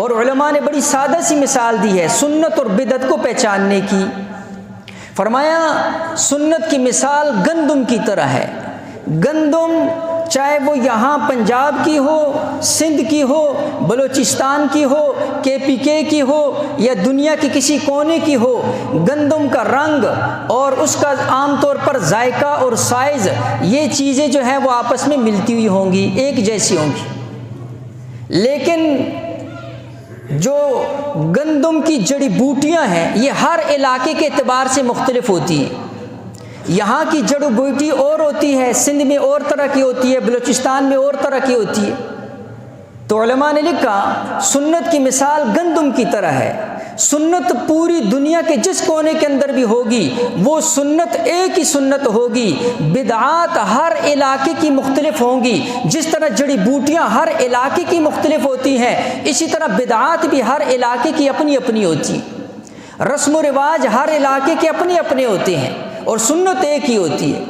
اور علماء نے بڑی سادہ سی مثال دی ہے سنت اور بدعت کو پہچاننے کی۔ فرمایا سنت کی مثال گندم کی طرح ہے۔ گندم چاہے وہ یہاں پنجاب کی ہو، سندھ کی ہو، بلوچستان کی ہو، KPK کی ہو یا دنیا کے کسی کونے کی ہو، گندم کا رنگ اور اس کا عام طور پر ذائقہ اور سائز، یہ چیزیں جو ہیں وہ آپس میں ملتی ہوئی ہوں گی، ایک جیسی ہوں گی۔ لیکن جو گندم کی جڑی بوٹیاں ہیں یہ ہر علاقے کے اعتبار سے مختلف ہوتی ہیں۔ یہاں کی جڑی بوٹی اور ہوتی ہے، سندھ میں اور طرح کی ہوتی ہے، بلوچستان میں اور طرح کی ہوتی ہے۔ تو علماء نے لکھا سنت کی مثال گندم کی طرح ہے۔ سنت پوری دنیا کے جس کونے کے اندر بھی ہوگی وہ سنت ایک ہی سنت ہوگی۔ بدعات ہر علاقے کی مختلف ہوں گی، جس طرح جڑی بوٹیاں ہر علاقے کی مختلف ہوتی ہیں، اسی طرح بدعات بھی ہر علاقے کی اپنی اپنی ہوتی ہیں۔ رسم و رواج ہر علاقے کے اپنے اپنے ہوتے ہیں اور سنت ایک ہی ہوتی ہے۔